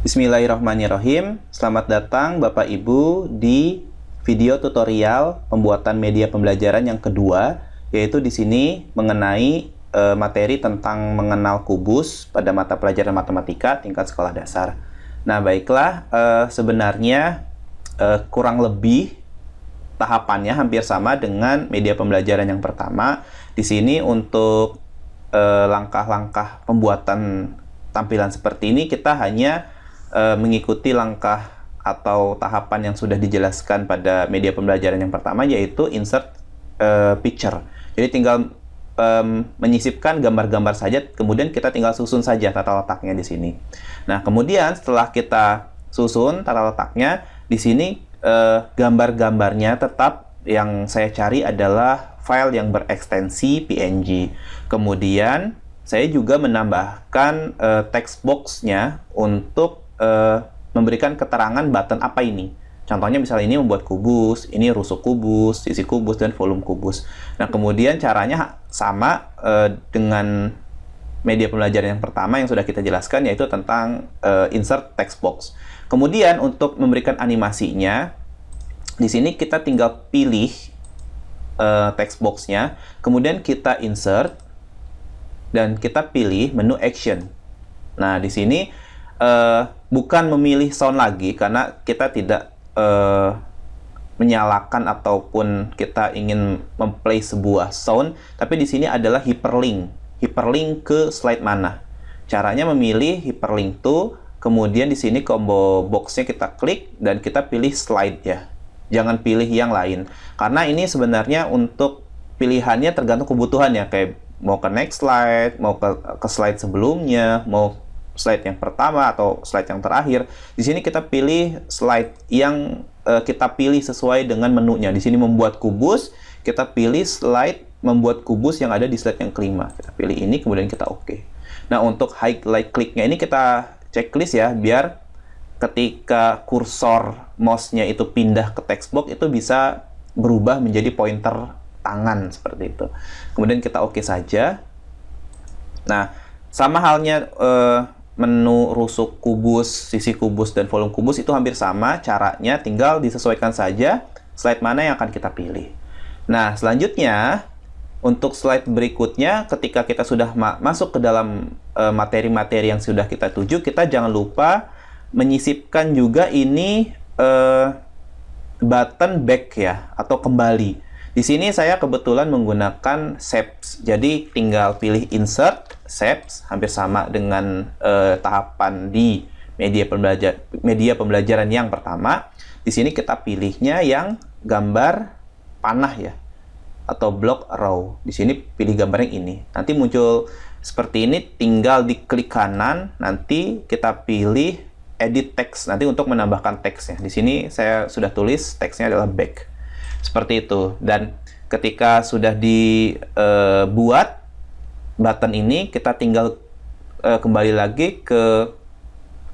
Bismillahirrahmanirrahim. Selamat datang Bapak Ibu di video tutorial pembuatan media pembelajaran yang kedua, yaitu di sini mengenai materi tentang mengenal kubus pada mata pelajaran matematika tingkat sekolah dasar. Nah, baiklah, sebenarnya kurang lebih tahapannya hampir sama dengan media pembelajaran yang pertama. Di sini untuk langkah-langkah pembuatan tampilan seperti ini kita hanya mengikuti langkah atau tahapan yang sudah dijelaskan pada media pembelajaran yang pertama, yaitu insert picture. Jadi tinggal menyisipkan gambar-gambar saja, kemudian kita tinggal susun saja tata letaknya di sini. Nah, kemudian setelah kita susun tata letaknya, di sini gambar-gambarnya tetap yang saya cari adalah file yang berekstensi PNG. Kemudian saya juga menambahkan text box-nya untuk memberikan keterangan button apa ini. Contohnya misalnya ini membuat kubus, ini rusuk kubus, sisi kubus, dan volume kubus. Nah, kemudian caranya sama dengan media pembelajaran yang pertama yang sudah kita jelaskan, yaitu tentang insert text box. Kemudian untuk memberikan animasinya, di sini kita tinggal pilih text box-nya, kemudian kita insert, dan kita pilih menu action. Nah, di sini bukan memilih sound lagi, karena kita tidak menyalakan ataupun kita ingin memplay sebuah sound, tapi di sini adalah hyperlink ke slide mana. Caranya memilih hyperlink to, kemudian di sini combo box-nya kita klik dan kita pilih slide ya. Jangan pilih yang lain, karena ini sebenarnya untuk pilihannya tergantung kebutuhan ya, kayak mau ke next slide, mau ke slide sebelumnya, mau slide yang pertama atau slide yang terakhir. Di sini kita pilih slide yang kita pilih sesuai dengan menunya. Di sini membuat kubus, kita pilih slide membuat kubus yang ada di slide yang kelima. Kita pilih ini, kemudian kita oke. Nah, untuk highlight click-nya ini kita checklist ya, biar ketika kursor mouse-nya itu pindah ke text box, itu bisa berubah menjadi pointer tangan seperti itu. Kemudian kita oke saja. Nah, sama halnya menu rusuk kubus, sisi kubus, dan volume kubus itu hampir sama caranya, tinggal disesuaikan saja slide mana yang akan kita pilih. Nah, selanjutnya untuk slide berikutnya, ketika kita sudah masuk ke dalam materi-materi yang sudah kita tuju, kita jangan lupa menyisipkan juga ini button back ya, atau kembali. Di sini saya kebetulan menggunakan shapes, jadi tinggal pilih insert, shapes, hampir sama dengan tahapan di media pembelajaran yang pertama. Di sini kita pilihnya yang gambar panah ya, atau block row. Di sini pilih gambar yang ini. Nanti muncul seperti ini, tinggal diklik kanan, nanti kita pilih edit text, nanti untuk menambahkan teksnya. Di sini saya sudah tulis teksnya adalah back. Seperti itu. Dan ketika sudah dibuat button ini, kita tinggal kembali lagi ke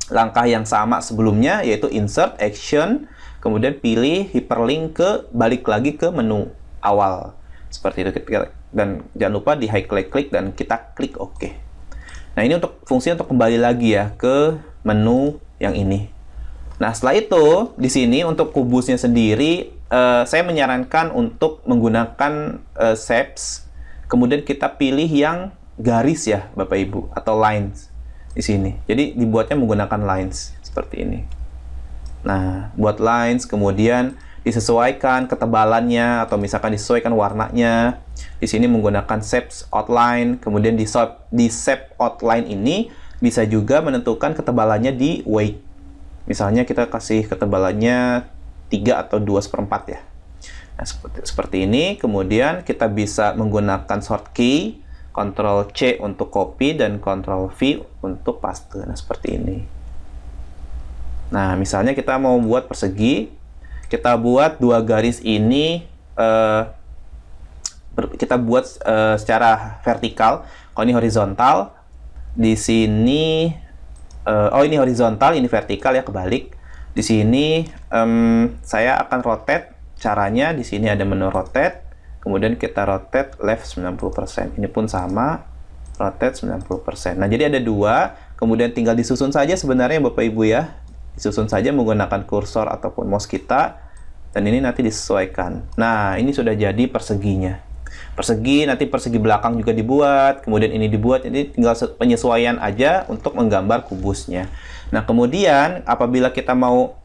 langkah yang sama sebelumnya, yaitu insert, action, kemudian pilih hyperlink balik lagi ke menu awal. Seperti itu. Dan jangan lupa di highlight klik dan kita klik OK. Nah, ini untuk fungsi untuk kembali lagi ya ke menu yang ini. Nah, setelah itu, di sini untuk kubusnya sendiri, saya menyarankan untuk menggunakan shapes, kemudian kita pilih yang garis ya, Bapak Ibu, atau lines di sini. Jadi, dibuatnya menggunakan lines, seperti ini. Nah, buat lines, kemudian disesuaikan ketebalannya, atau misalkan disesuaikan warnanya. Di sini menggunakan shapes outline, kemudian di shape outline ini bisa juga menentukan ketebalannya di weight. Misalnya kita kasih ketebalannya 3 atau 2/4 ya. Nah, seperti ini. Kemudian kita bisa menggunakan shortcut, Ctrl C untuk copy dan Ctrl V untuk paste. Nah, seperti ini. Nah, misalnya kita mau buat persegi, kita buat 2 garis ini, kita buat secara vertikal. Kalau ini horizontal, di sini ini horizontal, ini vertikal ya, kebalik. Di sini saya akan rotate. Caranya di sini ada menu rotate, kemudian kita rotate left 90%. Ini pun sama, rotate 90%. Nah, jadi ada 2. Kemudian tinggal disusun saja sebenarnya Bapak Ibu ya. Disusun saja menggunakan kursor ataupun mouse kita. Dan ini nanti disesuaikan. Nah, ini sudah jadi perseginya. Persegi, nanti persegi belakang juga dibuat. Kemudian ini dibuat. Jadi tinggal penyesuaian aja untuk menggambar kubusnya. Nah, kemudian apabila kita mau,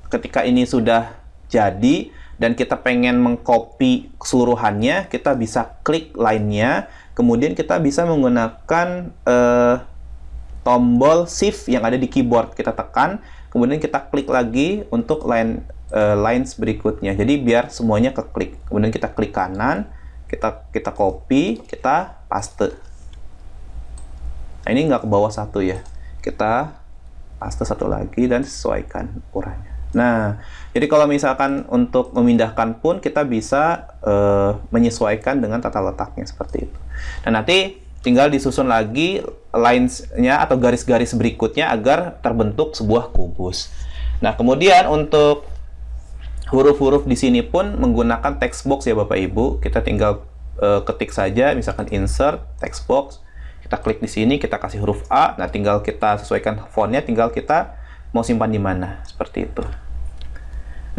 ketika ini sudah jadi, dan kita pengen mengcopy keseluruhannya, kita bisa klik line-nya. Kemudian kita bisa menggunakan tombol shift yang ada di keyboard, kita tekan, kemudian kita klik lagi untuk lines berikutnya. Jadi biar semuanya keklik. Kemudian kita klik kanan, kita copy, kita paste. Nah, ini nggak ke bawah satu ya. Kita paste satu lagi dan sesuaikan ukurannya. Nah, jadi kalau misalkan untuk memindahkan pun kita bisa menyesuaikan dengan tata letaknya seperti itu. Dan nanti tinggal disusun lagi lines-nya atau garis-garis berikutnya agar terbentuk sebuah kubus. Nah, kemudian untuk huruf-huruf di sini pun menggunakan text box ya Bapak Ibu. Kita tinggal ketik saja, misalkan insert text box. Kita klik di sini, kita kasih huruf A. Nah, tinggal kita sesuaikan fontnya, tinggal kita mau simpan di mana, seperti itu.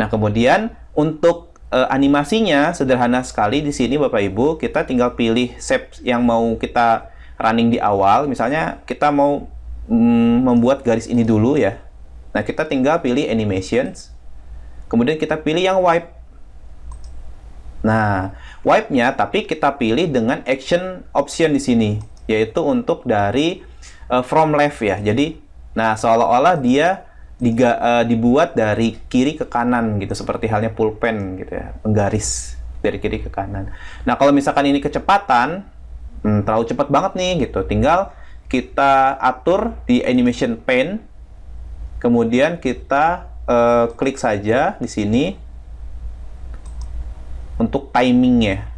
Nah, kemudian untuk animasinya sederhana sekali di sini Bapak Ibu, kita tinggal pilih shape yang mau kita running di awal. Misalnya kita mau membuat garis ini dulu ya. Nah, kita tinggal pilih animations. Kemudian kita pilih yang wipe. Nah, wipe-nya tapi kita pilih dengan action option di sini, yaitu untuk dari from left ya. Jadi, nah seolah-olah dia dibuat dari kiri ke kanan gitu, seperti halnya pulpen gitu ya, penggaris dari kiri ke kanan. Nah, kalau misalkan ini kecepatan terlalu cepat banget nih gitu, tinggal kita atur di animation pane, kemudian kita klik saja di sini untuk timingnya,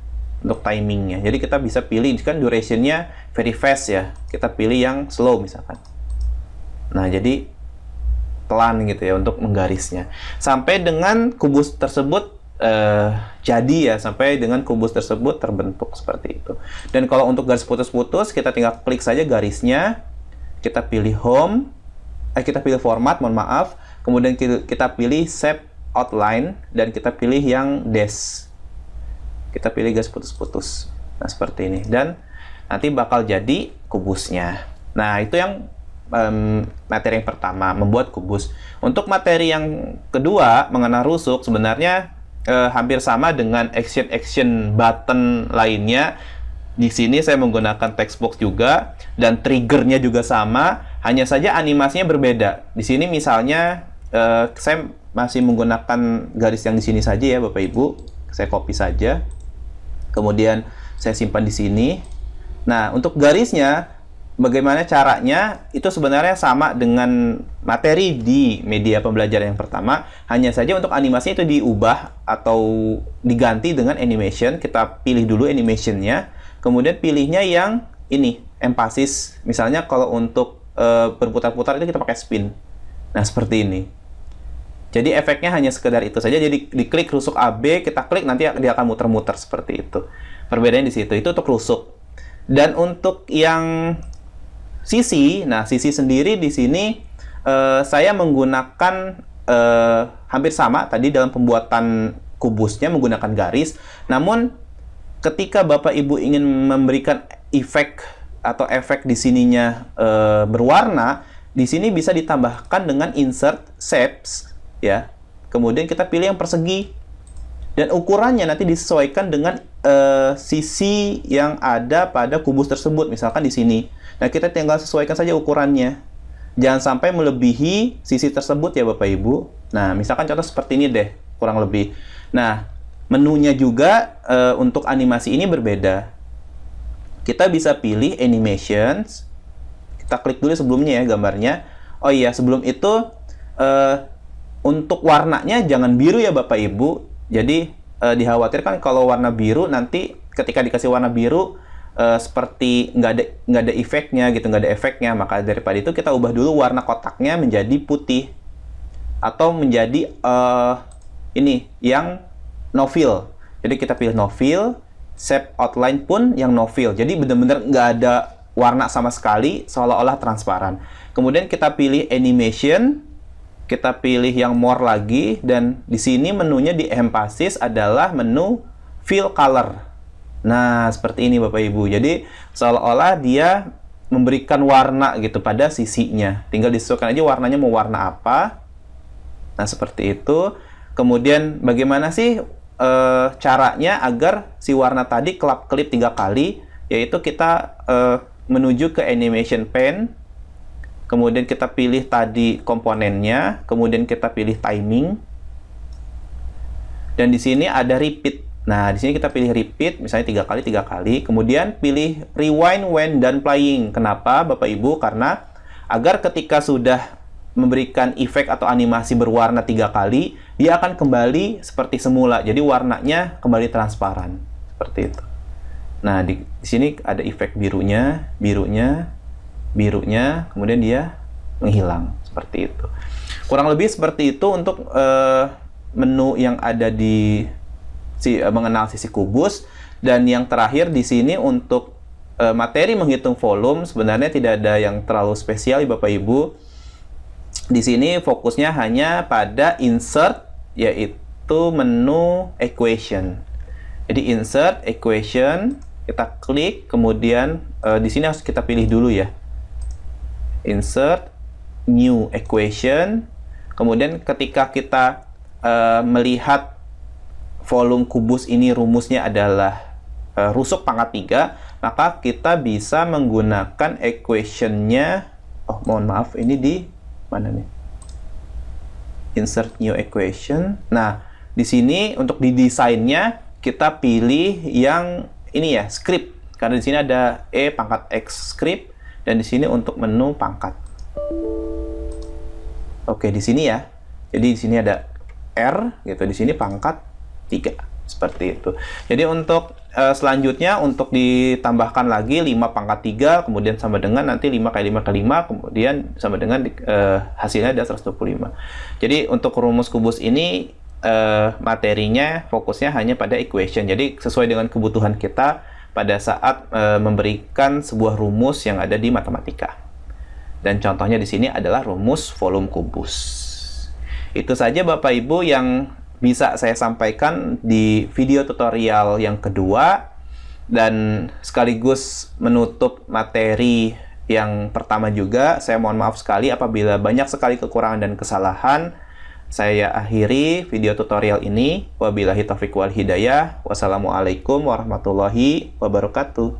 jadi kita bisa pilih kan durationnya very fast ya, kita pilih yang slow misalkan. Nah, jadi pelan gitu ya untuk menggarisnya sampai dengan kubus tersebut jadi ya, sampai dengan kubus tersebut terbentuk seperti itu. Dan kalau untuk garis putus-putus, kita tinggal klik saja garisnya, kita pilih home, kita pilih format, mohon maaf, kemudian kita pilih shape outline dan kita pilih yang dash, kita pilih garis putus-putus. Nah, seperti ini, dan nanti bakal jadi kubusnya. Nah, itu yang materi yang pertama, membuat kubus. Untuk materi yang kedua, mengenal rusuk, sebenarnya hampir sama dengan action button lainnya. Di sini saya menggunakan text box juga, dan triggernya juga sama, hanya saja animasinya berbeda. Di sini misalnya saya masih menggunakan garis yang di sini saja ya Bapak Ibu. Saya copy saja, kemudian saya simpan di sini. Nah, untuk garisnya bagaimana caranya, itu sebenarnya sama dengan materi di media pembelajaran yang pertama, hanya saja untuk animasinya itu diubah atau diganti dengan animation. Kita pilih dulu animationnya, kemudian pilihnya yang ini, emphasis. Misalnya kalau untuk berputar-putar itu kita pakai spin. Nah, seperti ini. Jadi efeknya hanya sekedar itu saja. Jadi diklik rusuk AB, kita klik, nanti dia akan muter-muter seperti itu. Perbedaannya di situ, itu untuk rusuk. Dan untuk yang sisi, nah sisi sendiri di sini saya menggunakan hampir sama tadi dalam pembuatan kubusnya menggunakan garis. Namun ketika Bapak Ibu ingin memberikan efek atau efek di sininya berwarna, di sini bisa ditambahkan dengan insert shapes ya. Kemudian kita pilih yang persegi dan ukurannya nanti disesuaikan dengan sisi yang ada pada kubus tersebut, misalkan di sini. Nah, kita tinggal sesuaikan saja ukurannya. Jangan sampai melebihi sisi tersebut ya Bapak Ibu. Nah, misalkan contoh seperti ini deh, kurang lebih. Nah, menunya juga untuk animasi ini berbeda. Kita bisa pilih animations. Kita klik dulu sebelumnya ya gambarnya. Oh iya, sebelum itu untuk warnanya jangan biru ya Bapak Ibu. Jadi dikhawatirkan kalau warna biru nanti ketika dikasih warna biru seperti nggak ada efeknya gitu, nggak ada efeknya. Maka daripada itu kita ubah dulu warna kotaknya menjadi putih atau menjadi ini yang no fill. Jadi kita pilih no fill, shape outline pun yang no fill. Jadi benar-benar nggak ada warna sama sekali, seolah-olah transparan. Kemudian kita pilih animation, kita pilih yang more lagi, dan di sini menunya di emphasis adalah menu fill color. Nah, seperti ini Bapak Ibu. Jadi seolah-olah dia memberikan warna gitu pada sisinya. Tinggal disesuaikan aja warnanya mau warna apa. Nah, seperti itu. Kemudian bagaimana sih caranya agar si warna tadi kelap-kelip 3 kali, yaitu kita menuju ke animation pane, kemudian kita pilih tadi komponennya, kemudian kita pilih timing, dan di sini ada repeat. Nah, di sini kita pilih repeat, misalnya 3 kali, 3 kali, kemudian pilih rewind when done playing. Kenapa, Bapak Ibu? Karena agar ketika sudah memberikan efek atau animasi berwarna 3 kali, dia akan kembali seperti semula. Jadi warnanya kembali transparan, seperti itu. Nah, di sini ada efek birunya, kemudian dia menghilang, seperti itu. Kurang lebih seperti itu untuk menu yang ada di mengenal sisi kubus. Dan yang terakhir di sini untuk materi menghitung volume, sebenarnya tidak ada yang terlalu spesial ya Bapak Ibu. Di sini fokusnya hanya pada insert, yaitu menu equation. Jadi insert equation, kita klik, kemudian di sini harus kita pilih dulu ya. Insert new equation. Kemudian ketika kita melihat volume kubus ini rumusnya adalah rusuk pangkat 3, maka kita bisa menggunakan equation-nya. Oh, mohon maaf, ini di mana nih? Insert new equation. Nah, di sini untuk di desainnya kita pilih yang ini ya, script. Karena di sini ada E pangkat X script, dan di sini untuk menu pangkat. Oke, di sini ya. Jadi di sini ada R gitu, di sini pangkat 3. Seperti itu. Jadi untuk selanjutnya untuk ditambahkan lagi 5 pangkat 3, kemudian sama dengan nanti 5 kali 5 kali 5, kemudian sama dengan hasilnya ada 125. Jadi untuk rumus kubus ini materinya fokusnya hanya pada equation. Jadi sesuai dengan kebutuhan kita pada saat memberikan sebuah rumus yang ada di matematika. Dan contohnya di sini adalah rumus volume kubus. Itu saja Bapak Ibu yang bisa saya sampaikan di video tutorial yang kedua, dan sekaligus menutup materi yang pertama juga. Saya mohon maaf sekali apabila banyak sekali kekurangan dan kesalahan. Saya akhiri video tutorial ini. Wabillahi taufiq wal hidayah. Wassalamualaikum warahmatullahi wabarakatuh.